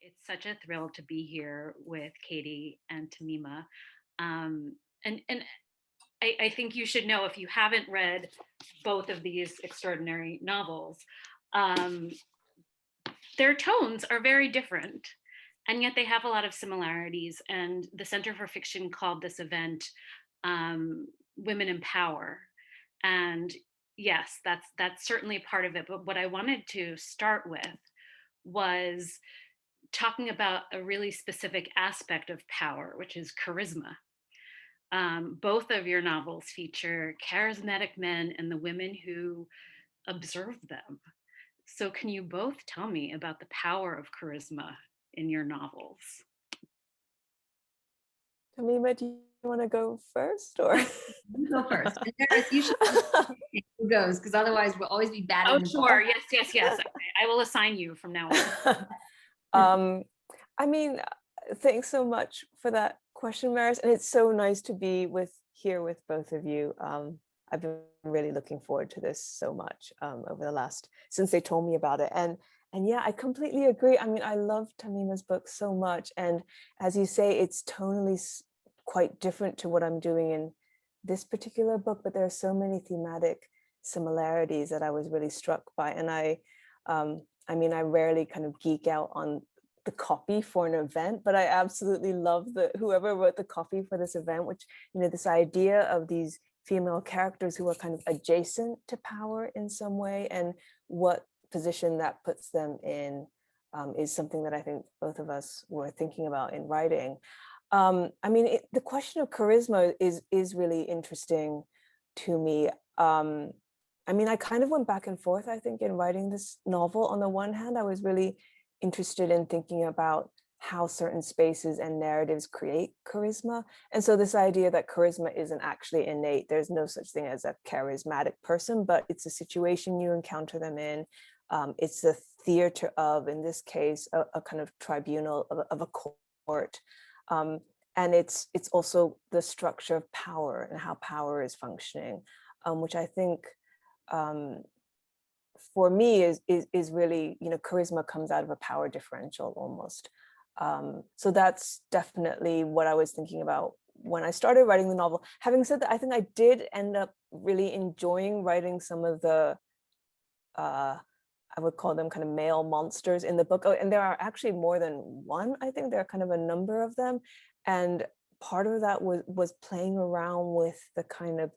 It's such a thrill to be here with Katie and Tahmima. And I think you should know, if you haven't read both of these extraordinary novels, um, their tones are very different, and yet they have a lot of similarities. And the Center for Fiction called this event Women in Power. And yes, that's certainly part of it. But what I wanted to start with was talking about a really specific aspect of power, which is charisma. Both of your novels feature charismatic men and the women who observe them. So, can you both tell me about the power of charisma in your novels? Tahmima, do you want to go first, or? You go first. And Paris, you should who goes, because otherwise we'll always be bad. Oh, sure. Yes. I will assign you from now on. I mean, thanks so much for that question, Maris. And it's so nice to be here with both of you. I've been really looking forward to this so much over the last, since they told me about it. And yeah, I completely agree. I mean, I love Tahmima's book so much. And as you say, it's tonally quite different to what I'm doing in this particular book, but there are so many thematic similarities that I was really struck by. And I mean, I rarely kind of geek out on the copy for an event, but I absolutely love whoever wrote the copy for this event, which, this idea of these female characters who are kind of adjacent to power in some way, and what position that puts them in is something that I think both of us were thinking about in writing. I mean, the question of charisma is really interesting to me. I mean, I kind of went back and forth, I think, in writing this novel. On the one hand, I was really interested in thinking about how certain spaces and narratives create charisma. And so this idea that charisma isn't actually innate, there's no such thing as a charismatic person, but it's a situation you encounter them in. It's the theater of, in this case, a kind of tribunal of a court. And it's also the structure of power and how power is functioning, which I think for me is really, charisma comes out of a power differential almost. So that's definitely what I was thinking about when I started writing the novel. Having said that, I think I did end up really enjoying writing some of the, I would call them kind of male monsters in the book. Oh, and there are actually more than one. I think there are kind of a number of them. And part of that was playing around with the kind of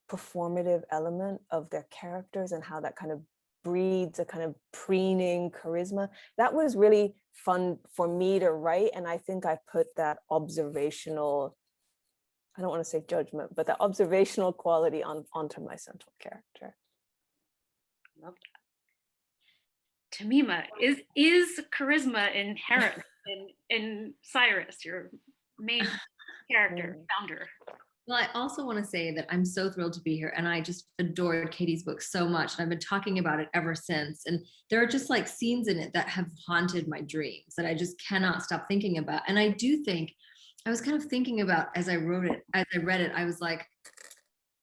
performative element of their characters and how that kind of breeds a kind of preening charisma. That was really fun for me to write. And I think I put that observational, I don't want to say judgment, but that observational quality onto my central character. Love that. Tahmima, is charisma inherent in Cyrus, your main character, founder? Well, I also want to say that I'm so thrilled to be here, and I just adored Katie's book so much, and I've been talking about it ever since. And there are just like scenes in it that have haunted my dreams that I just cannot stop thinking about. And I do think, I was kind of thinking about, as I read it, I was like,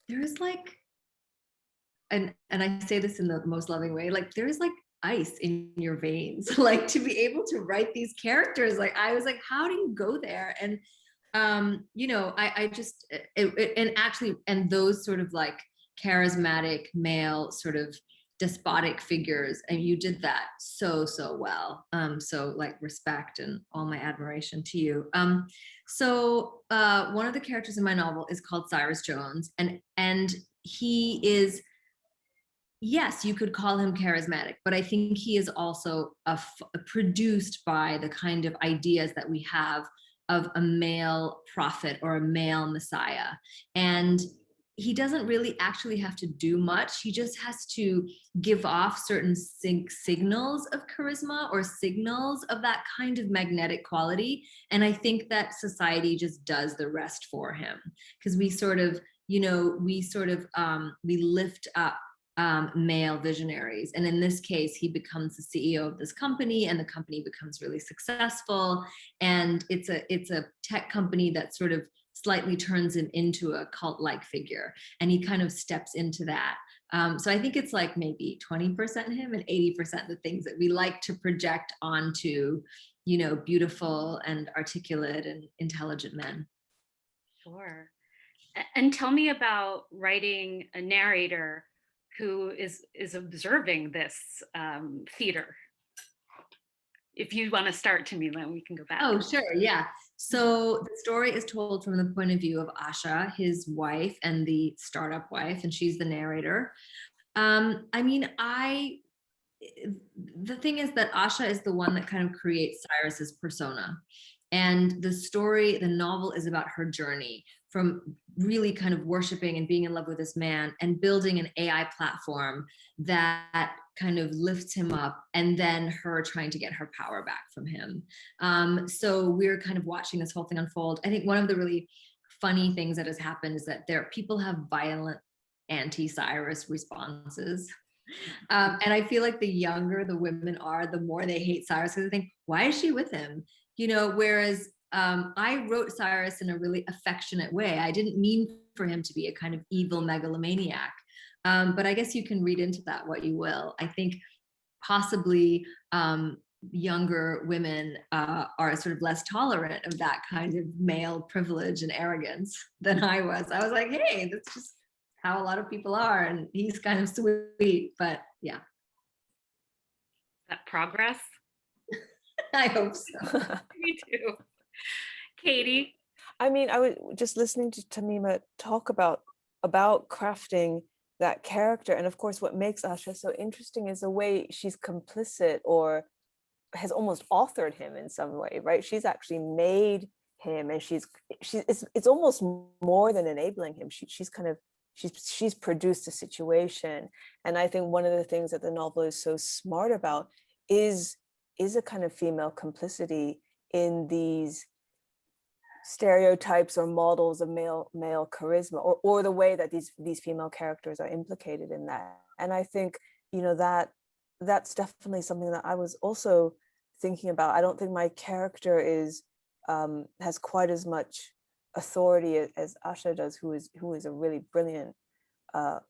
there is like, and I say this in the most loving way, like there is like ice in your veins, like to be able to write these characters. Like I was like, how do you go there? And I just, and those sort of like charismatic male sort of despotic figures, and you did that so well. So like respect and all my admiration to you. So one of the characters in my novel is called Cyrus Jones, and he is, yes, you could call him charismatic, but I think he is also produced by the kind of ideas that we have of a male prophet or a male messiah. And he doesn't really actually have to do much. He just has to give off certain signals of charisma or signals of that kind of magnetic quality. And I think that society just does the rest for him, because we sort of, we lift up male visionaries. And in this case, he becomes the CEO of this company, and the company becomes really successful. And it's a tech company that sort of slightly turns him into a cult-like figure. And he kind of steps into that So I think it's like maybe 20% him and 80% the things that we like to project onto, you know, beautiful and articulate and intelligent men. Sure. And tell me about writing a narrator who is observing this theater. If you want to start, Tamima, we can go back. Oh, sure. Yeah. So the story is told from the point of view of Asha, his wife and the startup wife, and she's the narrator. I mean, the thing is that Asha is the one that kind of creates Cyrus's persona. And the story, the novel is about her journey from really kind of worshiping and being in love with this man and building an AI platform that kind of lifts him up, and then her trying to get her power back from him. So we're kind of watching this whole thing unfold. I think one of the really funny things that has happened is that people have violent anti-Cyrus responses. And I feel like the younger the women are, the more they hate Cyrus, because they think, why is she with him? You know, whereas I wrote Cyrus in a really affectionate way. I didn't mean for him to be a kind of evil megalomaniac. But I guess you can read into that what you will. I think possibly younger women are sort of less tolerant of that kind of male privilege and arrogance than I was. I was like, hey, that's just how a lot of people are, and he's kind of sweet. But yeah. That progress? I hope so. Me too. Katie? I mean, I was just listening to Tahmima talk about crafting that character. And of course, what makes Asha so interesting is the way she's complicit or has almost authored him in some way, right? She's actually made him, and it's almost more than enabling him. She's produced a situation. And I think one of the things that the novel is so smart about is a kind of female complicity in these stereotypes or models of male charisma, or the way that these female characters are implicated in that. And I think, you know, that's definitely something that I was also thinking about. I don't think my character has quite as much authority as Asha does, who is a really brilliant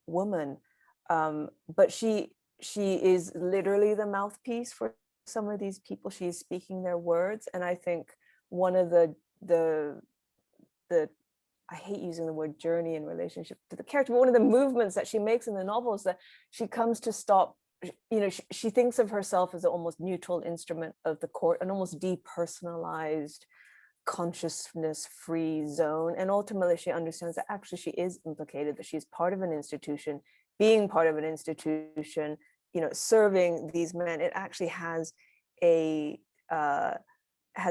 woman, but she is literally the mouthpiece for some of these people. She's speaking their words. And I think one of the I hate using the word journey in relationship to the character, but one of the movements that she makes in the novel is that she comes to stop, you know, she thinks of herself as an almost neutral instrument of the court, an almost depersonalized, consciousness free zone. And ultimately she understands that actually she is implicated, that she's part of an institution. Being part of an institution, you know, serving these men, it actually has a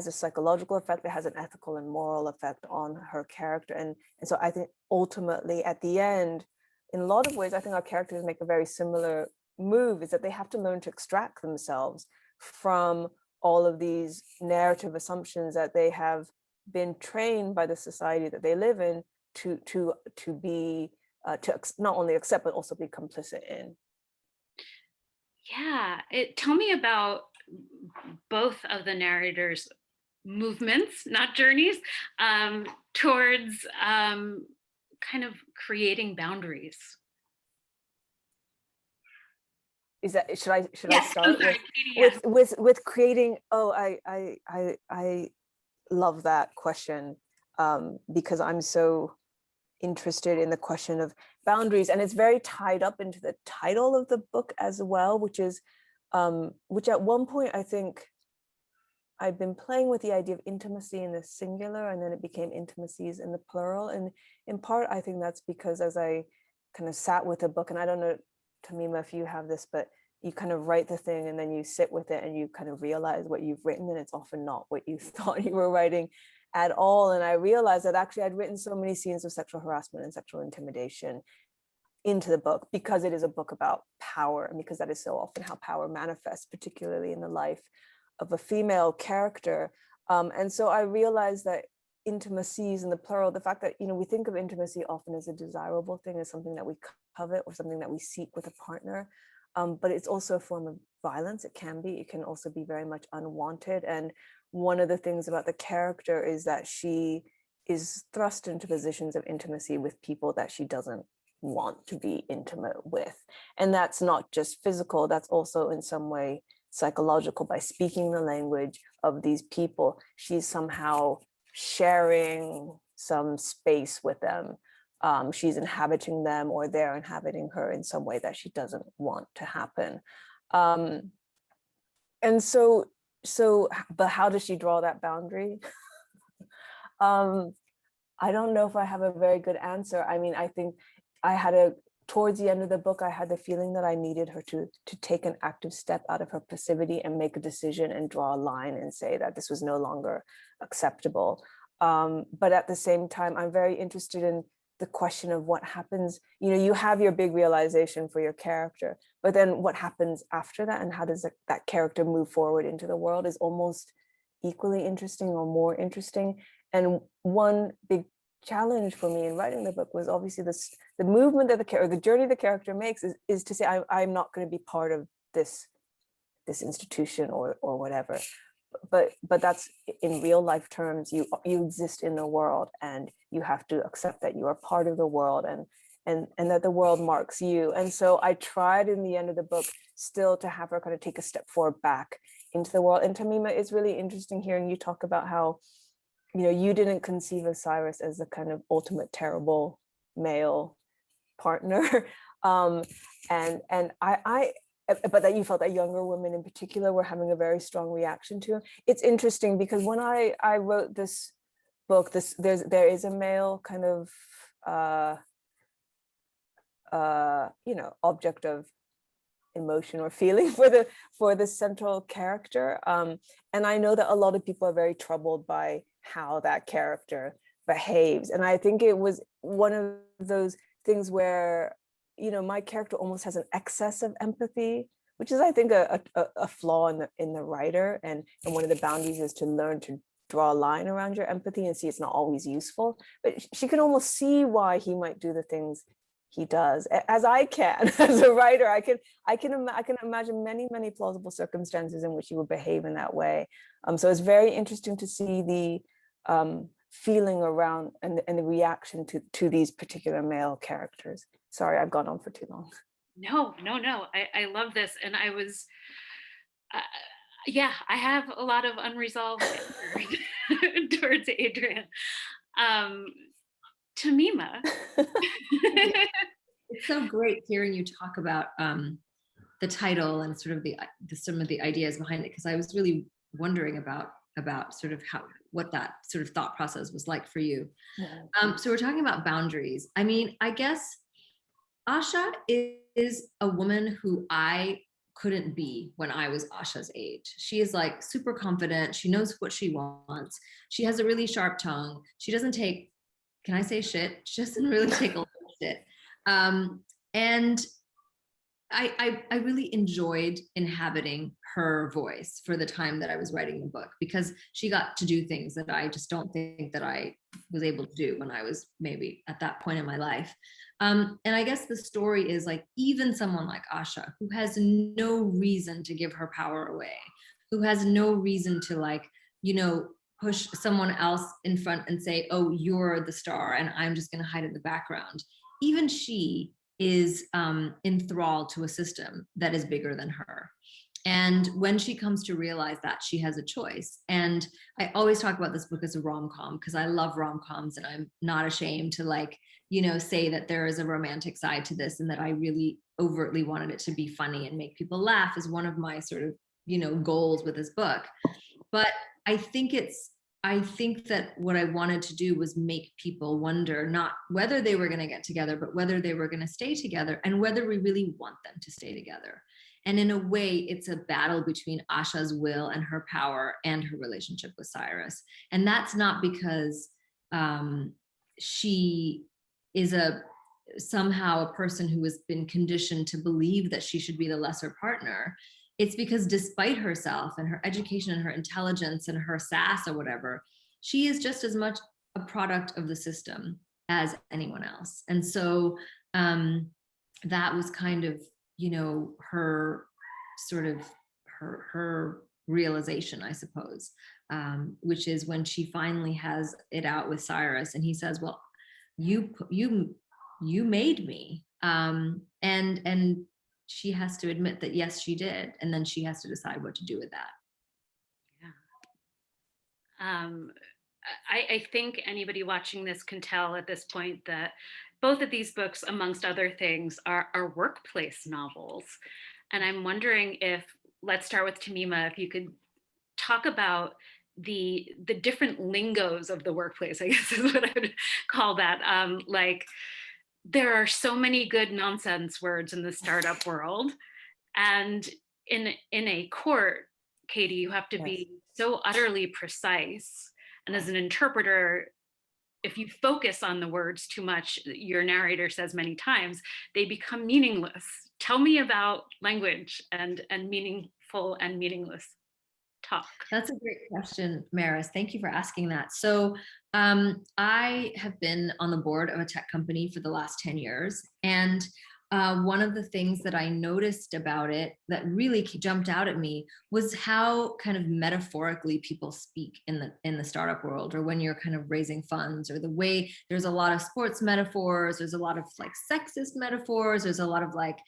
psychological effect, it has an ethical and moral effect on her character. And so I think ultimately at the end, in a lot of ways, I think our characters make a very similar move, is that they have to learn to extract themselves from all of these narrative assumptions that they have been trained by the society that they live in to be to not only accept but also be complicit in. Yeah, tell me about both of the narrators' movements, not journeys, towards kind of creating boundaries. Is that should I Yes, start sorry, Katie, with creating? Oh, I love that question, because I'm so interested in the question of boundaries, and it's very tied up into the title of the book as well, which at one point I think I'd been playing with the idea of intimacy in the singular, and then it became intimacies in the plural. And in part, I think that's because as I kind of sat with a book, and I don't know, Tahmima, if you have this, but you kind of write the thing and then you sit with it and you kind of realize what you've written, and it's often not what you thought you were writing at all. And I realized that actually I'd written so many scenes of sexual harassment and sexual intimidation into the book because it is a book about power, and because that is so often how power manifests, particularly in the life of a female character. And so I realized that intimacies in the plural, the fact that, you know, we think of intimacy often as a desirable thing, as something that we covet or something that we seek with a partner, but it's also a form of violence. It can also be very much unwanted. And one of the things about the character is that she is thrust into positions of intimacy with people that she doesn't want to be intimate with. And that's not just physical, that's also in some way psychological. By speaking the language of these people, she's somehow sharing some space with them. She's inhabiting them, or they're inhabiting her in some way that she doesn't want to happen. And so, but how does she draw that boundary? I don't know if I have a very good answer. I mean, I think towards the end of the book, I had the feeling that I needed her to take an active step out of her passivity and make a decision and draw a line and say that this was no longer acceptable. But at the same time, I'm very interested in the question of what happens. You know, you have your big realization for your character, but then what happens after that, and how does that character move forward into the world, is almost equally interesting or more interesting. And one big challenge for me in writing the book was obviously the movement that the journey the character makes is to say, I'm not going to be part of this institution or whatever. But that's in real life terms. You exist in the world, and you have to accept that you are part of the world, and that the world marks you. And so I tried in the end of the book still to have her kind of take a step forward back into the world. And Tahmima, it's really interesting hearing you talk about how, you know, you didn't conceive of Cyrus as a kind of ultimate terrible male partner, and I but that you felt that younger women in particular were having a very strong reaction to him. It's interesting because when I wrote this book, there is a male kind of you know, object of emotion or feeling for the central character, and I know that a lot of people are very troubled by how that character behaves. And I think it was one of those things where, you know, my character almost has an excess of empathy, which is, I think, a flaw in the writer. And one of the boundaries is to learn to draw a line around your empathy and see it's not always useful. But she can almost see why he might do the things he does, as I can. As a writer, I can imagine many plausible circumstances in which he would behave in that way. So it's very interesting to see the feeling around and the reaction to these particular male characters. Sorry, I've gone on for too long. No. I love this. And I was, yeah, I have a lot of unresolved towards Adrian. Tahmima. It's so great hearing you talk about the title and sort of some of the ideas behind it, because I was really wondering about sort of what that sort of thought process was like for you. So we're talking about boundaries. I mean, I guess Asha is a woman who I couldn't be when I was Asha's age. She is like super confident. She knows what she wants. She has a really sharp tongue. She doesn't take, can I say shit? She doesn't really take a lot of shit. And I really enjoyed inhabiting her voice for the time that I was writing the book, because she got to do things that I just don't think that I was able to do when I was maybe at that point in my life. And I guess the story is like, even someone like Asha, who has no reason to give her power away, who has no reason to, like, you know, push someone else in front and say, oh, you're the star and I'm just going to hide in the background. Even she is enthralled to a system that is bigger than her. And when she comes to realize that, she has a choice. And I always talk about this book as a rom-com, because I love rom-coms, and I'm not ashamed to, like, you know, say that there is a romantic side to this, and that I really overtly wanted it to be funny and make people laugh is one of my sort of, you know, goals with this book. But I think that what I wanted to do was make people wonder not whether they were going to get together, but whether they were going to stay together, and whether we really want them to stay together. And in a way, it's a battle between Asha's will and her power and her relationship with Cyrus. And that's not because she is somehow a person who has been conditioned to believe that she should be the lesser partner. It's because despite herself and her education and her intelligence and her sass or whatever, she is just as much a product of the system as anyone else. And so that was kind of, you know, her sort of her realization, I suppose, which is when she finally has it out with Cyrus, and he says, well, you you made me. And she has to admit that, yes, she did. And then she has to decide what to do with that. Yeah. I think anybody watching this can tell at this point that both of these books, amongst other things, are workplace novels. And I'm wondering if, let's start with Tahmima, if you could talk about the different lingos of the workplace, I guess is what I would call that. Like, there are so many good nonsense words in the startup world, and in a court, Katie, you have to Yes. be so utterly precise. And as an interpreter, if you focus on the words too much, your narrator says many times, they become meaningless. Tell me about language and meaningful and meaningless talk. That's a great question, Maris. Thank you for asking that. So I have been on the board of a tech company for the last 10 years. And one of the things that I noticed about it that really jumped out at me was how kind of metaphorically people speak in the startup world, or when you're kind of raising funds, or the way there's a lot of sports metaphors, there's a lot of like sexist metaphors, there's a lot of like,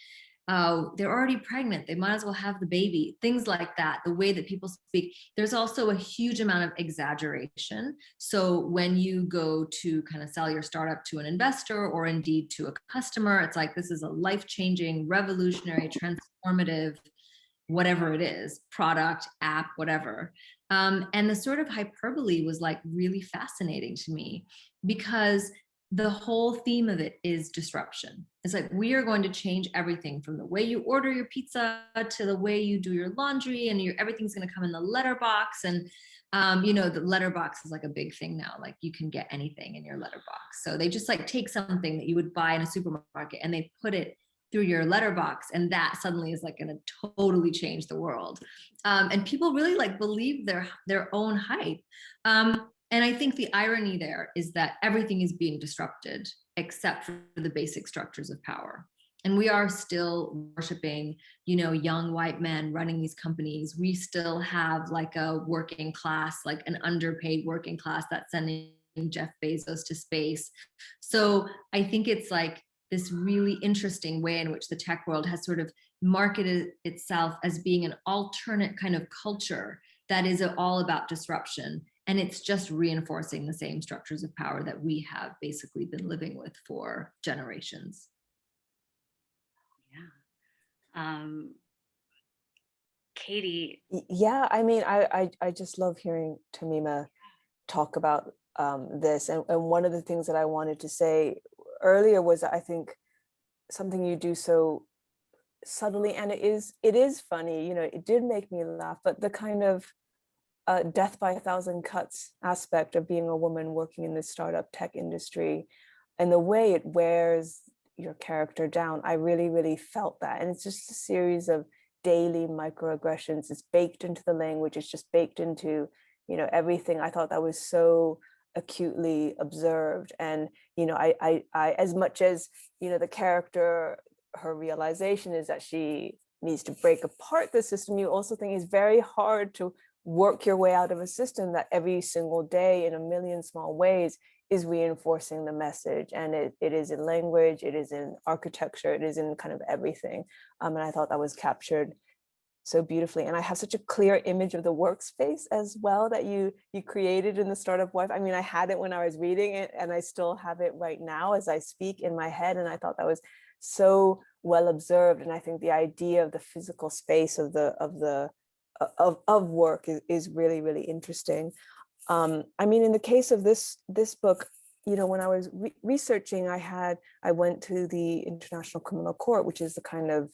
they're already pregnant, they might as well have the baby, things like that. The way that people speak, there's also a huge amount of exaggeration. So when you go to kind of sell your startup to an investor, or indeed to a customer, it's like, this is a life-changing, revolutionary, transformative, whatever it is, product, app, whatever. And the sort of hyperbole was like really fascinating to me, because the whole theme of it is disruption. It's like, we are going to change everything from the way you order your pizza to the way you do your laundry, and everything's going to come in the letterbox. And the letterbox is like a big thing now. Like, you can get anything in your letterbox. So they just like take something that you would buy in a supermarket and they put it through your letterbox, and that suddenly is like going to totally change the world. And people really like believe their own hype. And I think the irony there is that everything is being disrupted except for the basic structures of power. And we are still worshiping, young white men running these companies. We still have like a working class, like an underpaid working class that's sending Jeff Bezos to space. So I think it's like this really interesting way in which the tech world has sort of marketed itself as being an alternate kind of culture that is all about disruption. And it's just reinforcing the same structures of power that we have basically been living with for generations. Yeah. Katie. Yeah, I mean, I just love hearing Tahmima talk about this. And one of the things that I wanted to say earlier was, I think, something you do so subtly, and it is funny, it did make me laugh, but the kind of death by a thousand cuts aspect of being a woman working in the startup tech industry, and the way it wears your character down, I really, really felt that. And it's just a series of daily microaggressions. It's baked into the language. It's just baked into, everything. I thought that was so acutely observed. And, I as much as, the character, her realization is that she needs to break apart the system, you also think it's very hard to work your way out of a system that every single day in a million small ways is reinforcing the message. And it is in language, it is in architecture, it is in kind of everything. And I thought that was captured so beautifully. And I have such a clear image of the workspace as well that you created in the Startup Wife. I mean, I had it when I was reading it, and I still have it right now as I speak in my head. And I thought that was so well observed. And I think the idea of the physical space of work is really, really interesting. I mean, in the case of this book, when I was researching, I went to the International Criminal Court, which is the kind of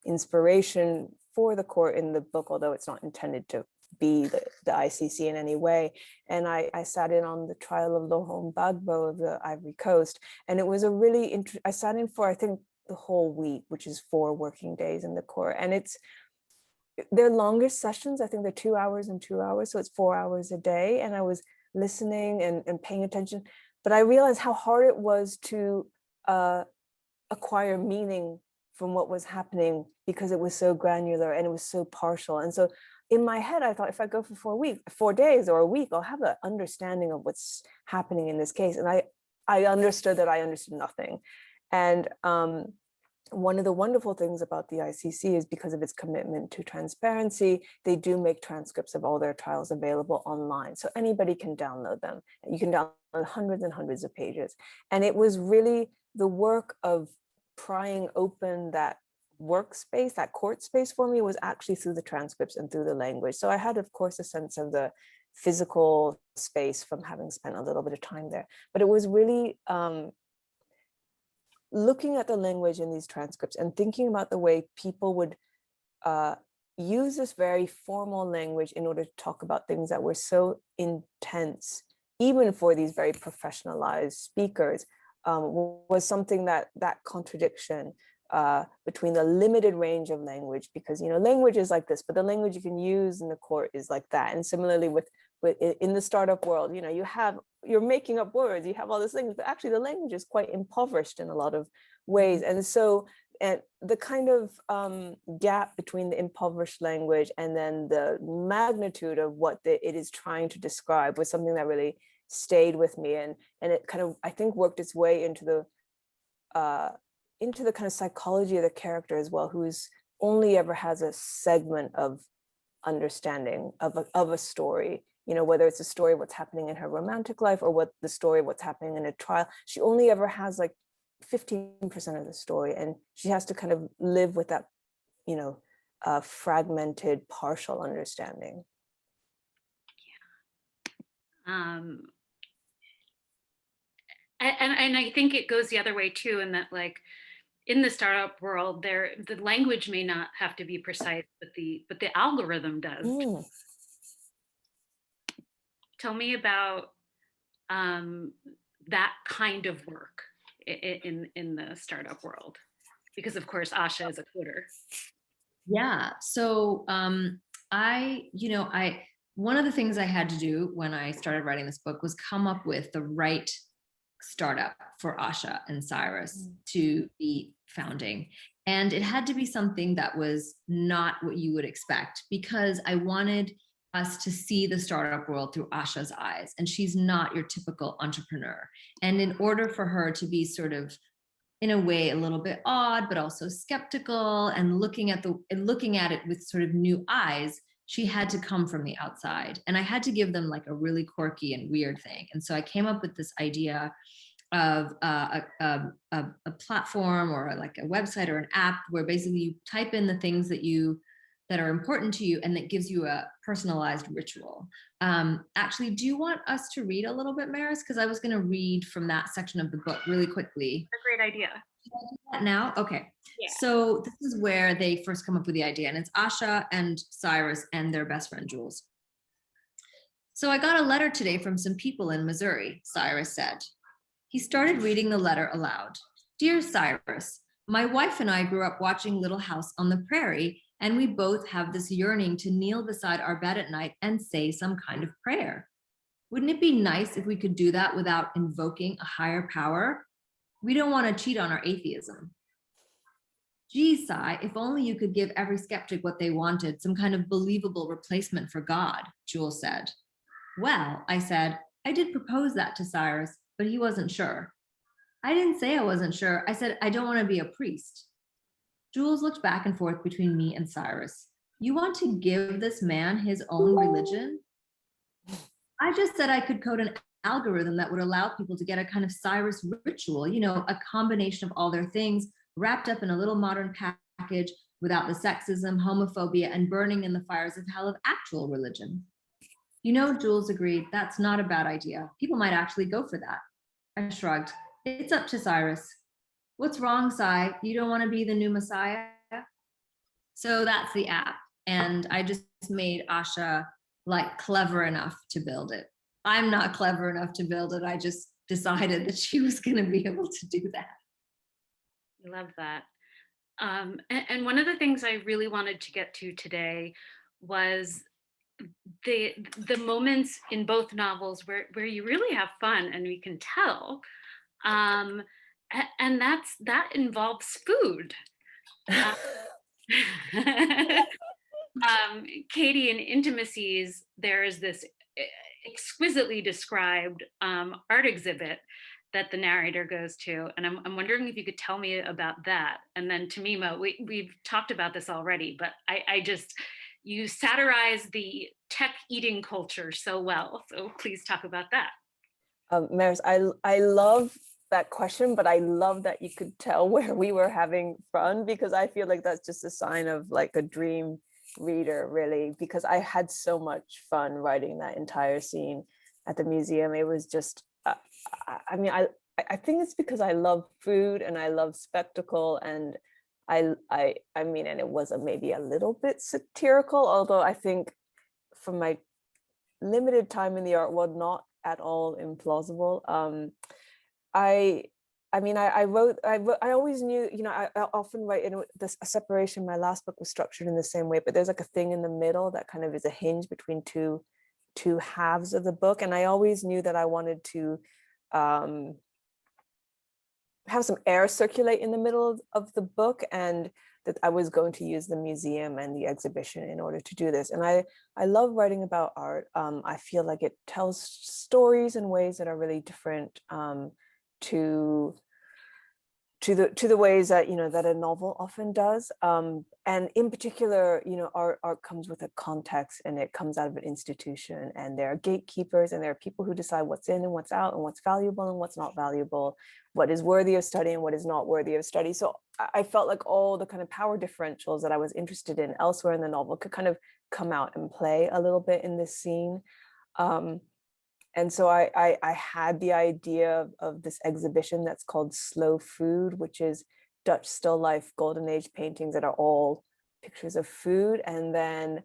inspiration for the court in the book, although it's not intended to be the ICC in any way. And I sat in on the trial of Laurent Gbagbo of the Ivory Coast, and it was a really I sat in for, I think, the whole week, which is 4 working days in the court, and they're longer sessions. I think they're 2 hours and 2 hours, so it's 4 hours a day. And I was listening and paying attention, but I realized how hard it was to acquire meaning from what was happening, because it was so granular and it was so partial. And so in my head, I thought, if I go for 4 days or a week, I'll have an understanding of what's happening in this case. And I understood that I understood nothing. And one of the wonderful things about the ICC is because of its commitment to transparency, they do make transcripts of all their trials available online. So anybody can download them. You can download hundreds and hundreds of pages. And it was really the work of prying open that workspace, that court space for me was actually through the transcripts and through the language. So I had, of course, a sense of the physical space from having spent a little bit of time there. But it was really looking at the language in these transcripts and thinking about the way people would use this very formal language in order to talk about things that were so intense, even for these very professionalized speakers, was something that contradiction between the limited range of language, because language is like this, but the language you can use in the court is like that. And similarly with in the startup world, you're making up words, you have all these things, but actually the language is quite impoverished in a lot of ways. And so the kind of gap between the impoverished language and then the magnitude of what it is trying to describe was something that really stayed with me, and it kind of, I think, worked its way into the kind of psychology of the character as well, who's only ever has a segment of understanding of a story, whether it's a story of what's happening in her romantic life or the story of what's happening in a trial. She only ever has like 15% of the story, and she has to kind of live with that, fragmented, partial understanding. And I think it goes the other way too, in that, like, in the startup world, the language may not have to be precise, but the algorithm does. Tell me about that kind of work in the startup world, because of course Asha is a coder. Yeah. So one of the things I had to do when I started writing this book was come up with the right startup for Asha and Cyrus to be founding. And it had to be something that was not what you would expect, because I wanted us to see the startup world through Asha's eyes. And she's not your typical entrepreneur. And in order for her to be sort of, in a way, a little bit odd, but also skeptical and looking at it with sort of new eyes, she had to come from the outside. And I had to give them like a really quirky and weird thing. And so I came up with this idea of a platform or like a website or an app where basically you type in the things that are important to you, and that gives you a personalized ritual. Actually, do you want us to read a little bit, Maris? Because I was going to read from that section of the book really quickly. A great idea. Should I do that now? Okay. Yeah. So this is where they first come up with the idea, and it's Asha and Cyrus and their best friend, Jules. So I got a letter today from some people in Missouri, Cyrus said. He started reading the letter aloud. Dear Cyrus, my wife and I grew up watching Little House on the Prairie, and we both have this yearning to kneel beside our bed at night and say some kind of prayer. Wouldn't it be nice if we could do that without invoking a higher power? We don't want to cheat on our atheism. Gee, Cy, if only you could give every skeptic what they wanted, some kind of believable replacement for God, Jules said. Well, I said, I did propose that to Cyrus, but he wasn't sure. I didn't say I wasn't sure. I said, I don't want to be a priest. Jules looked back and forth between me and Cyrus. You want to give this man his own religion? I just said I could code an algorithm that would allow people to get a kind of Cyrus ritual, a combination of all their things wrapped up in a little modern package without the sexism, homophobia, and burning in the fires of hell of actual religion. Jules agreed, that's not a bad idea. People might actually go for that. I shrugged. It's up to Cyrus. What's wrong, Cy? You don't want to be the new Messiah? So that's the app. And I just made Asha like clever enough to build it. I'm not clever enough to build it. I just decided that she was going to be able to do that. I love that. And one of the things I really wanted to get to today was the moments in both novels where you really have fun, and we can tell. And that involves food. Katie, in Intimacies, there is this exquisitely described art exhibit that the narrator goes to. And I'm wondering if you could tell me about that. And then Tahmima, we've talked about this already, but I just, you satirize the tech eating culture so well. So please talk about that. Maris, I love that question, but I love that you could tell where we were having fun, because I feel like that's just a sign of like a dream reader, really, because I had so much fun writing that entire scene at the museum. It was just, I mean, I think it's because I love food and I love spectacle, and I mean, and it was maybe a little bit satirical, although I think from my limited time in the art world, not at all implausible. I mean, I always knew, you know, I often write in this a separation. My last book was structured in the same way, but there's like a thing in the middle that kind of is a hinge between two halves of the book. And I always knew that I wanted to have some air circulate in the middle of the book, and that I was going to use the museum and the exhibition in order to do this. And I love writing about art. I feel like it tells stories in ways that are really different to the ways that, you know, that a novel often does. And in particular, you know, art comes with a context, and it comes out of an institution, and there are gatekeepers, and there are people who decide what's in and what's out, and what's valuable and what's not valuable, what is worthy of study and what is not worthy of study. So I felt like all the kind of power differentials that I was interested in elsewhere in the novel could kind of come out and play a little bit in this scene. And so I had the idea of this exhibition that's called Slow Food, which is Dutch still life golden age paintings that are all pictures of food. And then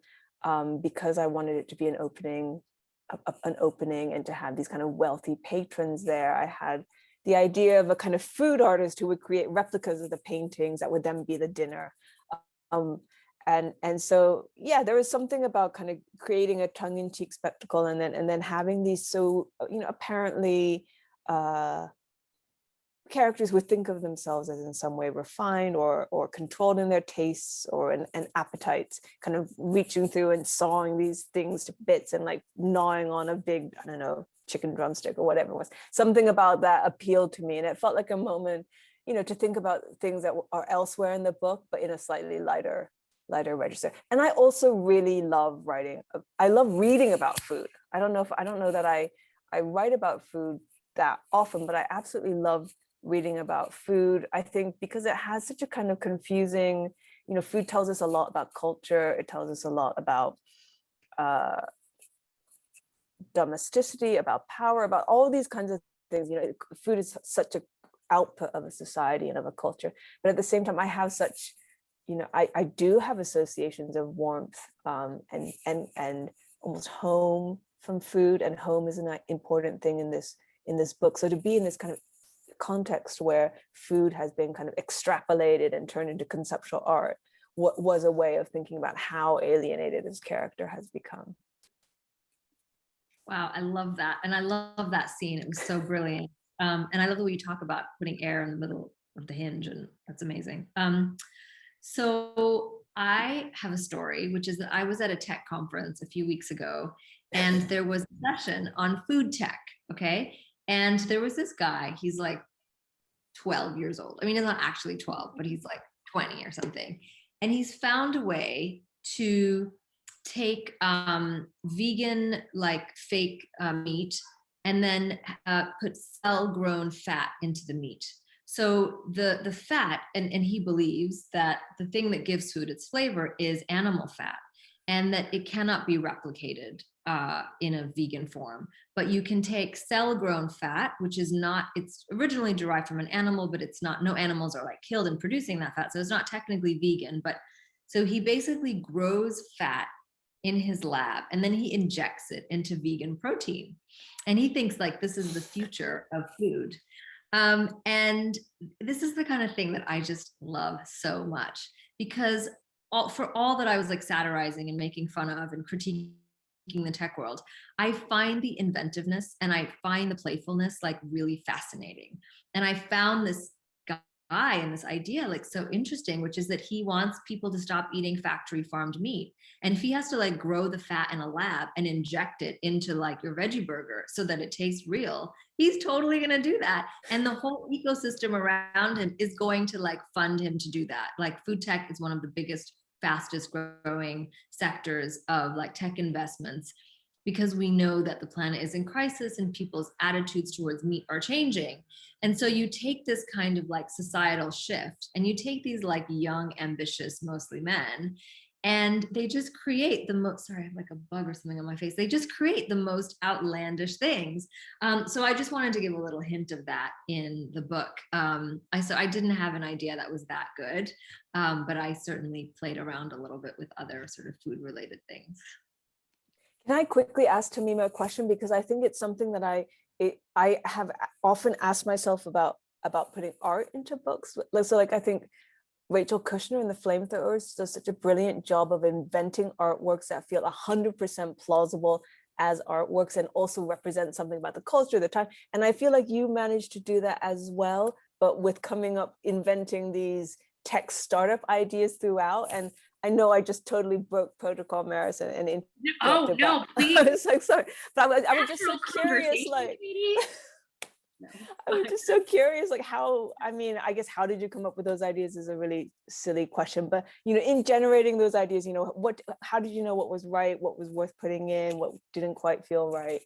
because I wanted it to be an opening and to have these kind of wealthy patrons there, I had the idea of a kind of food artist who would create replicas of the paintings that would then be the dinner. And so, yeah, there was something about kind of creating a tongue-in-cheek spectacle, and then having these, so, you know, apparently characters would think of themselves as in some way refined or controlled in their tastes or and appetites, kind of reaching through and sawing these things to bits and like gnawing on a big, I don't know, chicken drumstick or whatever it was. Something about that appealed to me, and it felt like a moment, you know, to think about things that are elsewhere in the book, but in a slightly lighter register. And I also really love writing. I love reading about food. I don't know that I write about food that often, but I absolutely love reading about food. I think because it has such a kind of confusing, you know, food tells us a lot about culture. It tells us a lot about domesticity, about power, about all these kinds of things. You know, food is such an output of a society and of a culture. But at the same time, I have such, you know, I do have associations of warmth and almost home from food, and home is an important thing in this book. So to be in this kind of context where food has been kind of extrapolated and turned into conceptual art, what was a way of thinking about how alienated this character has become. Wow, I love that. And I love that scene. It was so brilliant. And I love the way you talk about putting air in the middle of the hinge, and that's amazing. So I have a story, which is that I was at a tech conference a few weeks ago, and there was a session on food tech, okay? And there was this guy, he's like 12 years old. I mean, he's not actually 12, but he's like 20 or something. And he's found a way to take vegan, like fake meat, and then put cell-grown fat into the meat. So the fat, and he believes that the thing that gives food its flavor is animal fat, and that it cannot be replicated in a vegan form. But you can take cell-grown fat, which is not, it's originally derived from an animal, but it's not, no animals are like killed in producing that fat. So it's not technically vegan, but so he basically grows fat in his lab, and then he injects it into vegan protein. And he thinks like this is the future of food. And this is the kind of thing that I just love so much, because for all that I was like satirizing and making fun of and critiquing the tech world, I find the inventiveness and I find the playfulness like really fascinating. And I found this and this idea like so interesting, which is that he wants people to stop eating factory farmed meat. And if he has to like grow the fat in a lab and inject it into like your veggie burger so that it tastes real, he's totally going to do that. And the whole ecosystem around him is going to like fund him to do that. Like food tech is one of the biggest, fastest growing sectors of like tech investments, because we know that the planet is in crisis and people's attitudes towards meat are changing. And so you take this kind of like societal shift and you take these like young, ambitious, mostly men, and they just create the most, sorry, I have like a bug or something on my face. They just create the most outlandish things. So I just wanted to give a little hint of that in the book. So I didn't have an idea that was that good, but I certainly played around a little bit with other sort of food related things. Can I quickly ask Tahmima a question? Because I think it's something that I have often asked myself about putting art into books. So like I think Rachel Kushner in The Flamethrowers does such a brilliant job of inventing artworks that feel 100% plausible as artworks and also represent something about the culture of the time. And I feel like you managed to do that as well, but with inventing these tech startup ideas throughout. And I know I just totally broke protocol, Maris, and Oh no, please. I was like, sorry, but I was just so curious, like, No. I was just so curious, like how, I mean, I guess, how did you come up with those ideas is a really silly question, but, you know, in generating those ideas, you know, how did you know what was right, what was worth putting in, what didn't quite feel right?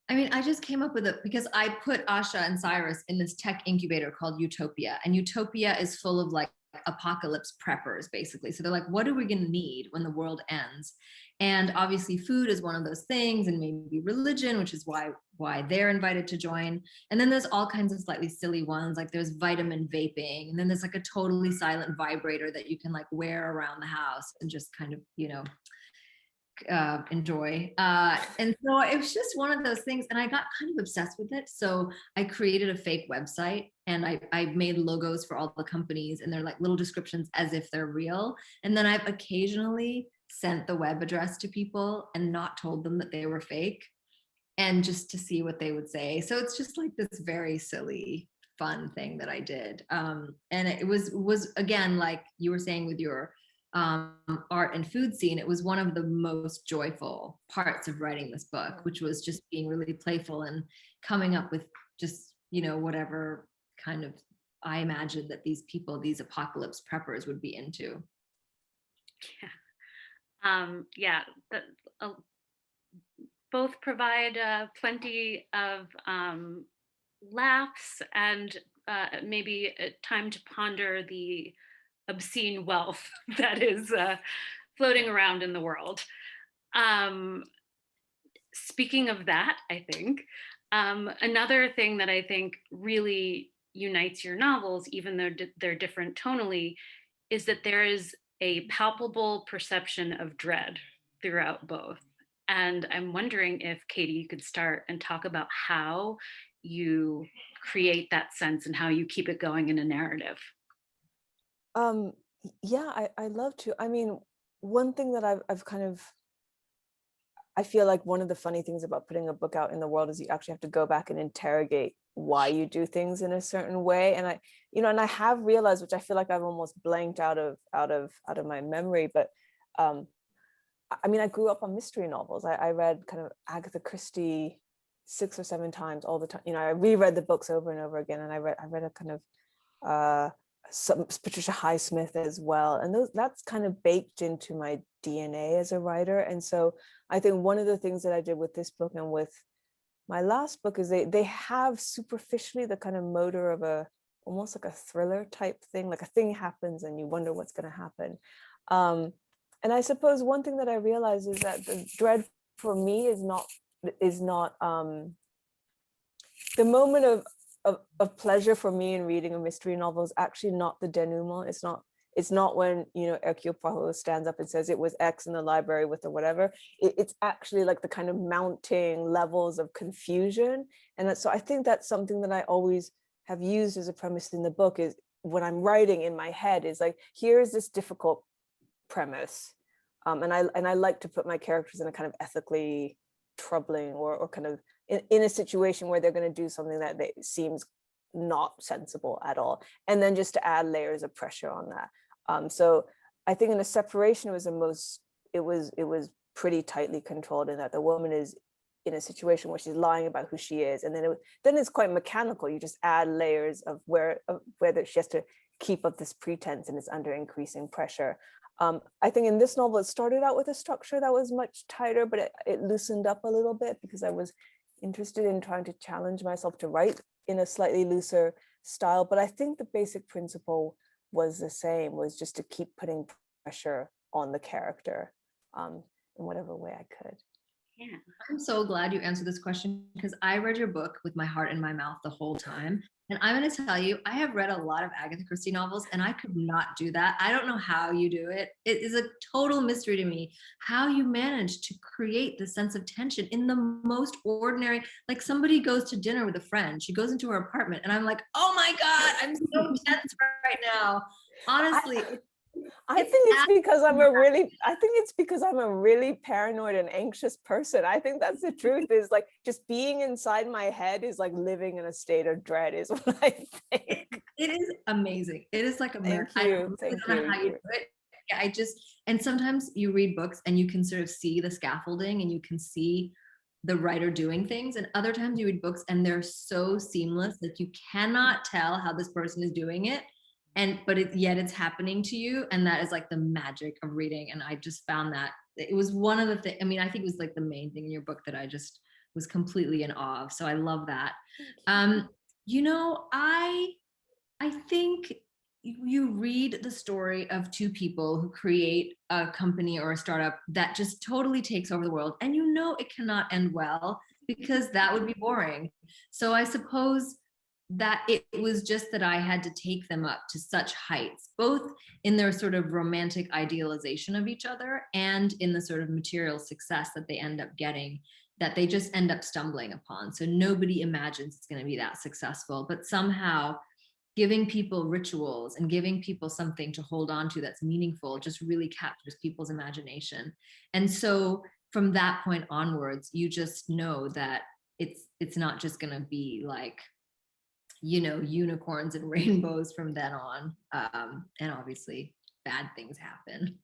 I mean, I just came up with it because I put Asha and Cyrus in this tech incubator called Utopia, and Utopia is full of like apocalypse preppers, basically. So they're like, what are we going to need when the world ends? And obviously food is one of those things, and maybe religion, which is why they're invited to join. And then there's all kinds of slightly silly ones, like there's vitamin vaping, and then there's like a totally silent vibrator that you can like wear around the house and just kind of, you know, enjoy. And so it was just one of those things, and I got kind of obsessed with it. So I created a fake website, and I made logos for all the companies, and they're like little descriptions as if they're real. And then I've occasionally sent the web address to people and not told them that they were fake, and just to see what they would say. So it's just like this very silly, fun thing that I did. And it was again, like you were saying with your art and food scene, it was one of the most joyful parts of writing this book, which was just being really playful and coming up with just, you know, whatever kind of I imagined that these people, these apocalypse preppers would be into. Yeah, both provide plenty of laughs and maybe time to ponder the obscene wealth that is floating around in the world. Speaking of that, I think another thing that I think really unites your novels, even though they're different tonally, is that there is a palpable perception of dread throughout both. And I'm wondering if, Katie, you could start and talk about how you create that sense and how you keep it going in a narrative. Yeah, I love to. I mean, one thing that I've kind of, I feel like one of the funny things about putting a book out in the world is you actually have to go back and interrogate why you do things in a certain way. And I have realized, which I feel like I've almost blanked out of my memory, but I mean, I grew up on mystery novels. I read kind of Agatha Christie 6 or 7 times all the time. You know, I reread the books over and over again, and I read a kind of some Patricia Highsmith as well, and that's kind of baked into my DNA as a writer. And so I think one of the things that I did with this book and with my last book is they have superficially the kind of motor of almost like a thriller type thing, like a thing happens and you wonder what's going to happen. And I suppose one thing that I realized is that the dread for me is not the moment of pleasure for me in reading a mystery novel is actually not the denouement. It's not when, you know, Hercule Poirot stands up and says it was X in the library with the whatever. It's actually like the kind of mounting levels of confusion. And so I think that's something that I always have used as a premise in the book, is when I'm writing in my head is like, here's this difficult premise. And I like to put my characters in a kind of ethically troubling or kind of in a situation where they're going to do something that seems not sensible at all. And then just to add layers of pressure on that. So I think in the separation it was pretty tightly controlled, in that the woman is in a situation where she's lying about who she is, and then it's quite mechanical. You just add layers of whether she has to keep up this pretense and it's under increasing pressure. I think in this novel, it started out with a structure that was much tighter, but it loosened up a little bit because I was interested in trying to challenge myself to write in a slightly looser style. But I think the basic principle was the same, was just to keep putting pressure on the character in whatever way I could. Yeah. I'm so glad you answered this question, because I read your book with my heart in my mouth the whole time. And I'm going to tell you, I have read a lot of Agatha Christie novels and I could not do that. I don't know how you do it. It is a total mystery to me how you manage to create the sense of tension in the most ordinary, like somebody goes to dinner with a friend, she goes into her apartment and I'm like, oh my God, I'm so tense right now. Honestly, I think it's because I'm a really paranoid and anxious person. I think that's the truth, is like just being inside my head is like living in a state of dread, is what I think. it is amazing. It is like a Thank I you. really Thank don't know you. how you do it. Yeah, and sometimes you read books and you can sort of see the scaffolding and you can see the writer doing things. And other times you read books and they're so seamless that you cannot tell how this person is doing it. Yet it's happening to you. And that is like the magic of reading. And I just found that it was one of the things, I mean, I think it was like the main thing in your book that I just was completely in awe of. So I love that. You know, I think you read the story of two people who create a company or a startup that just totally takes over the world. And you know it cannot end well, because that would be boring. So I suppose that it was just that I had to take them up to such heights, both in their sort of romantic idealization of each other and in the sort of material success that they end up getting, that they just end up stumbling upon. So nobody imagines it's going to be that successful, but somehow giving people rituals and giving people something to hold on to that's meaningful just really captures people's imagination. And so from that point onwards, you just know that it's not just going to be like, you know, unicorns and rainbows from then on. And obviously bad things happen.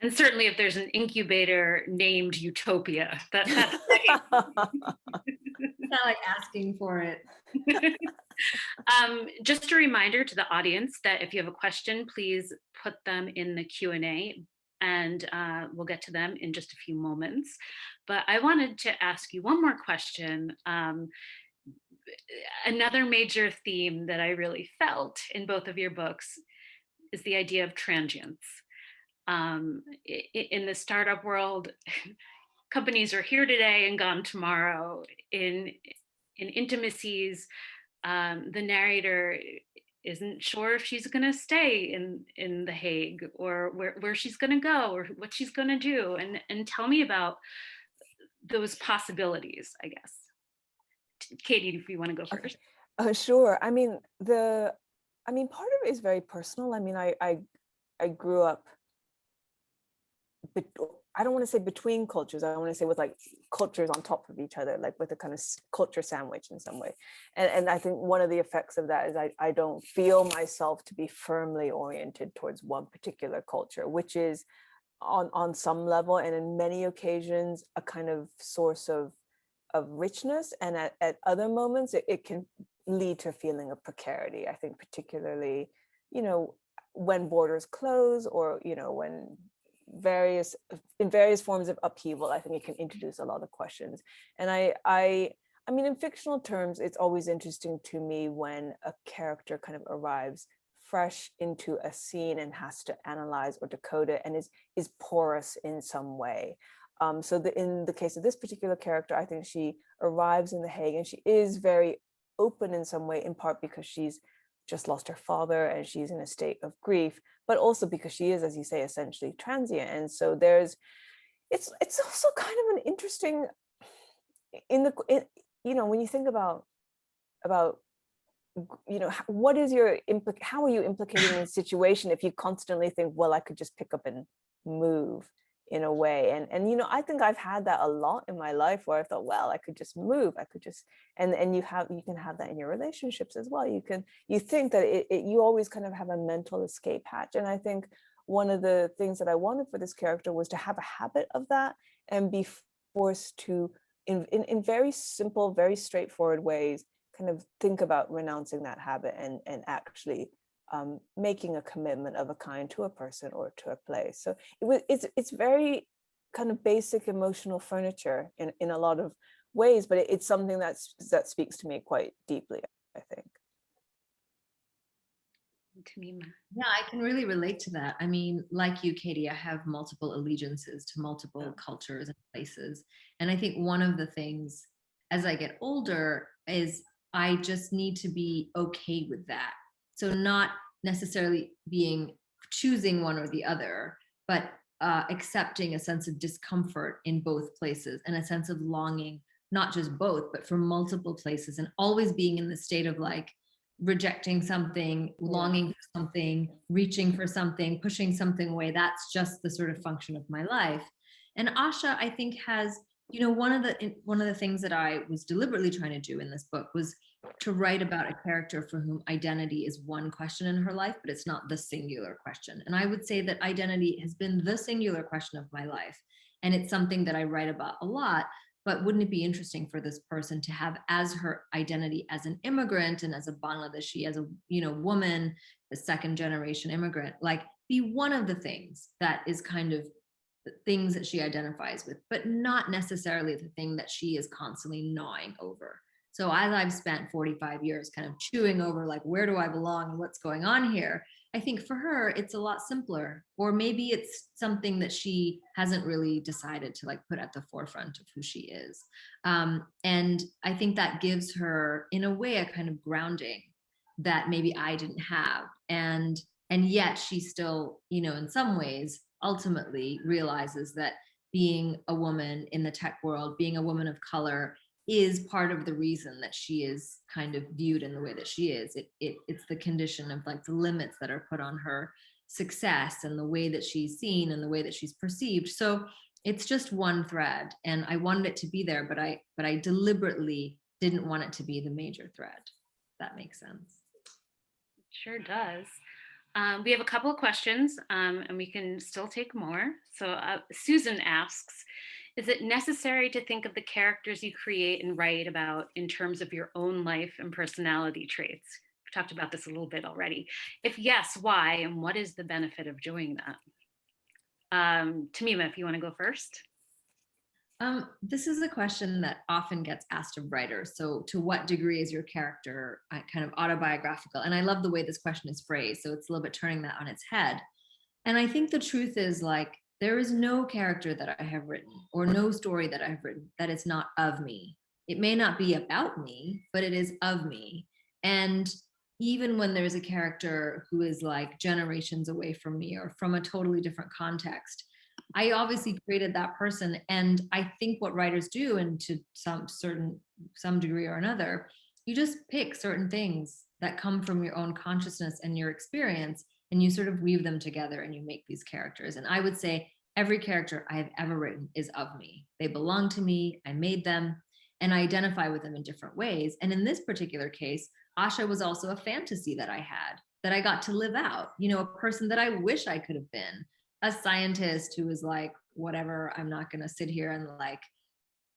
And certainly if there's an incubator named Utopia, that's Not like asking for it. Just a reminder to the audience that if you have a question, please put them in the Q&A and we'll get to them in just a few moments. But I wanted to ask you one more question. Another major theme that I really felt in both of your books is the idea of transience. In the startup world, companies are here today and gone tomorrow. In intimacies, the narrator isn't sure if she's going to stay in The Hague or where she's going to go or what she's going to do. And tell me about those possibilities, I guess. Katie, if you want to go first. Sure. I mean, part of it is very personal. I mean, I grew up, I don't want to say between cultures. I want to say with like cultures on top of each other, like with a kind of culture sandwich in some way. And I think one of the effects of that is I don't feel myself to be firmly oriented towards one particular culture, which is on some level and in many occasions a kind of source of richness, and at other moments it can lead to a feeling of precarity. I think particularly, you know, when borders close, or you know, when in various forms of upheaval, I think it can introduce a lot of questions. And I mean, in fictional terms, it's always interesting to me when a character kind of arrives fresh into a scene and has to analyze or decode it and is porous in some way. So in the case of this particular character, I think she arrives in The Hague and she is very open in some way, in part because she's just lost her father and she's in a state of grief, but also because she is, as you say, essentially transient. And so it's also kind of an interesting, you know, when you think about, you know, what is how are you implicating in a situation if you constantly think, well, I could just pick up and move in a way. And you know, I think I've had that a lot in my life where I thought, well, I could just move, I could just, and you can have that in your relationships as well. You think that you always kind of have a mental escape hatch. And I think one of the things that I wanted for this character was to have a habit of that and be forced to, in very simple, very straightforward ways, kind of think about renouncing that habit and actually making a commitment of a kind to a person or to a place. So it's very kind of basic emotional furniture in a lot of ways, but it's something that speaks to me quite deeply, I think. Tahmima. Yeah, I can really relate to that. I mean, like you, Katie, I have multiple allegiances to multiple cultures and places. And I think one of the things as I get older is I just need to be okay with that. So not necessarily choosing one or the other, but accepting a sense of discomfort in both places and a sense of longing, not just both, but for multiple places, and always being in the state of like rejecting something, longing for something, reaching for something, pushing something away. That's just the sort of function of my life. And Asha, I think, has, you know, one of the things that I was deliberately trying to do in this book was to write about a character for whom identity is one question in her life, but it's not the singular question. And I would say that identity has been the singular question of my life. And it's something that I write about a lot. But wouldn't it be interesting for this person to have as her identity as an immigrant and as a Bangladeshi, as a, you know, woman, the second generation immigrant, like be one of the things that is kind of the things that she identifies with, but not necessarily the thing that she is constantly gnawing over. So as I've spent 45 years kind of chewing over like, where do I belong and what's going on here? I think for her, it's a lot simpler, or maybe it's something that she hasn't really decided to like put at the forefront of who she is. And I think that gives her, in a way, a kind of grounding that maybe I didn't have. And yet she still, you know, in some ways, ultimately realizes that being a woman in the tech world, being a woman of color, is part of the reason that she is kind of viewed in the way that she is. It's the condition of like the limits that are put on her success and the way that she's seen and the way that she's perceived. So it's just one thread, and I wanted it to be there, but I deliberately didn't want it to be the major thread. If that makes sense. Sure does. We have a couple of questions, and we can still take more. So Susan asks, is it necessary to think of the characters you create and write about in terms of your own life and personality traits? We've talked about this a little bit already. If yes, why, and what is the benefit of doing that? Tahmima, if you want to go first. This is a question that often gets asked of writers. So to what degree is your character kind of autobiographical? And I love the way this question is phrased. So it's a little bit turning that on its head. And I think the truth is, like, there is no character that I have written or no story that I have written that is not of me. It may not be about me, but it is of me. And even when there's a character who is like generations away from me or from a totally different context, I obviously created that person. And I think what writers do, and to some degree or another, you just pick certain things that come from your own consciousness and your experience, and you sort of weave them together and you make these characters. And I would say every character I have ever written is of me. They belong to me. I made them, and I identify with them in different ways. And in this particular case, Asha was also a fantasy that I had, that I got to live out, you know, a person that I wish I could have been, a scientist who was like, whatever, I'm not going to sit here and like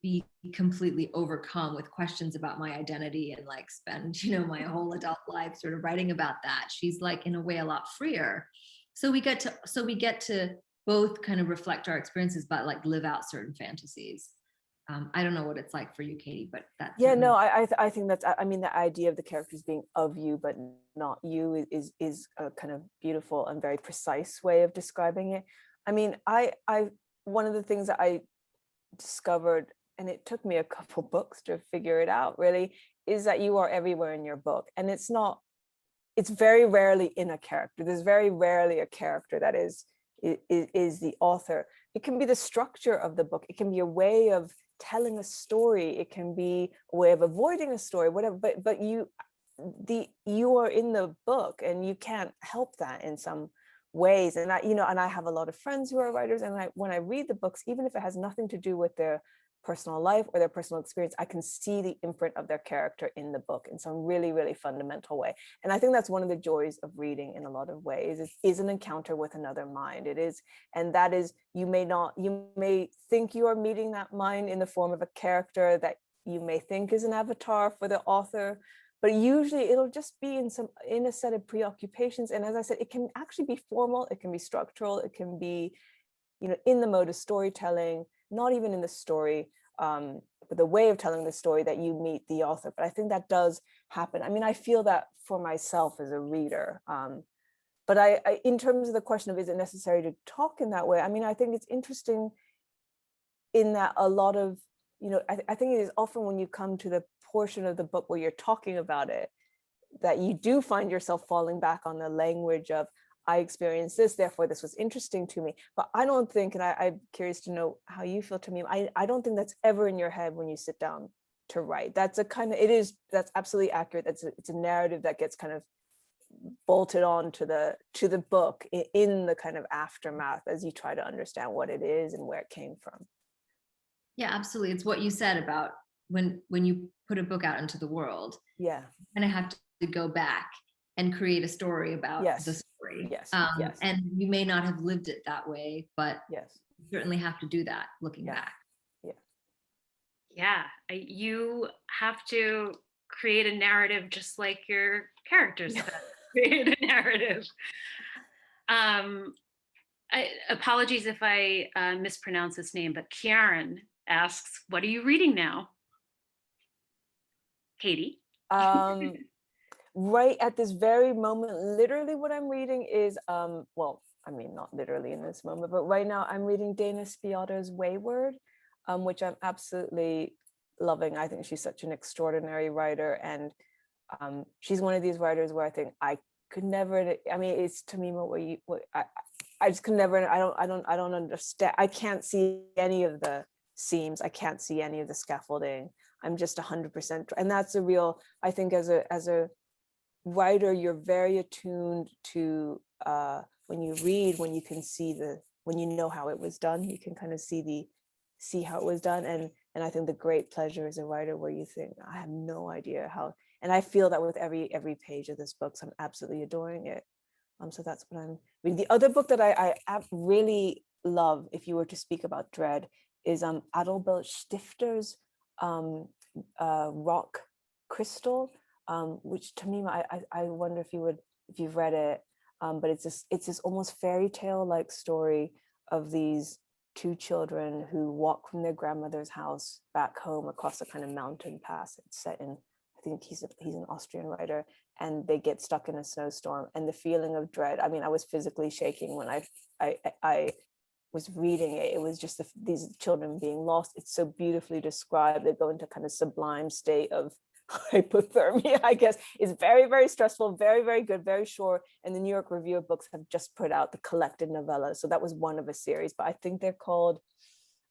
be completely overcome with questions about my identity and like spend, you know, my whole adult life sort of writing about that. She's like, in a way, a lot freer. So we get to both kind of reflect our experiences, but like live out certain fantasies. I don't know what it's like for you, Katie, but that's I think that's, I mean, the idea of the characters being of you but not you is a kind of beautiful and very precise way of describing it. I mean, I one of the things that I discovered, and it took me a couple books to figure it out really, is that you are everywhere in your book. And it's very rarely in a character. There's very rarely a character that is the author. It can be the structure of the book. It can be a way of telling a story. It can be a way of avoiding a story, whatever, but you are in the book and you can't help that in some ways. And I have a lot of friends who are writers, and when I read the books, even if it has nothing to do with their personal life or their personal experience, I can see the imprint of their character in the book in some really, really fundamental way. And I think that's one of the joys of reading in a lot of ways, is an encounter with another mind. It is, and that is, you may think you are meeting that mind in the form of a character that you may think is an avatar for the author, but usually it'll just be in a set of preoccupations. And as I said, it can actually be formal, it can be structural, it can be, in the mode of storytelling, not even in the story, but the way of telling the story that you meet the author. But I think that does happen. I mean, I feel that for myself as a reader. But I, in terms of the question of, is it necessary to talk in that way? I mean, I think it's interesting in that a lot of, I think it is often when you come to the portion of the book where you're talking about it, that you do find yourself falling back on the language of, I experienced this, therefore this was interesting to me. But I don't think, and I'm curious to know how you feel, Tahmima, I don't think that's ever in your head when you sit down to write. That's that's absolutely accurate. It's a narrative that gets kind of bolted on to the book in the kind of aftermath as you try to understand what it is and where it came from. Yeah, absolutely. It's what you said about when you put a book out into the world, Yeah. you kind of have to go back and create a story about Yes. the story. Yes. Yes. And you may not have lived it that way, but yes, you certainly have to do that looking Yeah. back. Yeah, you have to create a narrative just like your characters have created a narrative. Apologies if I mispronounce this name, but Kieran asks, what are you reading now? Katie? Right at this very moment, literally what I'm reading is, well, I mean, not literally in this moment, but right now I'm reading Dana Spiotta's Wayward, which I'm absolutely loving. I think she's such an extraordinary writer, and she's one of these writers where I think I could never, I mean, it's Tahmima I just could never, I don't understand. I can't see any of the seams. I can't see any of the scaffolding. I'm just 100%. And that's a real, I think as a writer, you're very attuned to when you read, when you can see when you know how it was done, you can kind of see how it was done. And I think the great pleasure as a writer where you think, I have no idea how, and I feel that with every page of this book, so I'm absolutely adoring it. So that's what I'm reading. The other book that I really love, if you were to speak about dread, is Adalbert Stifter's Rock Crystal, which Tahmima, I wonder if you've read it, but it's this almost fairy tale like story of these two children who walk from their grandmother's house back home across a kind of mountain pass. It's set in, I think he's an Austrian writer, and they get stuck in a snowstorm, and the feeling of dread. I mean, I was physically shaking when I was reading it. It was just these children being lost. It's so beautifully described. They go into kind of sublime state of hypothermia, I guess. It's very, very stressful, very, very good, very short. And the New York Review of Books have just put out the collected novella. So that was one of a series, but I think they're called,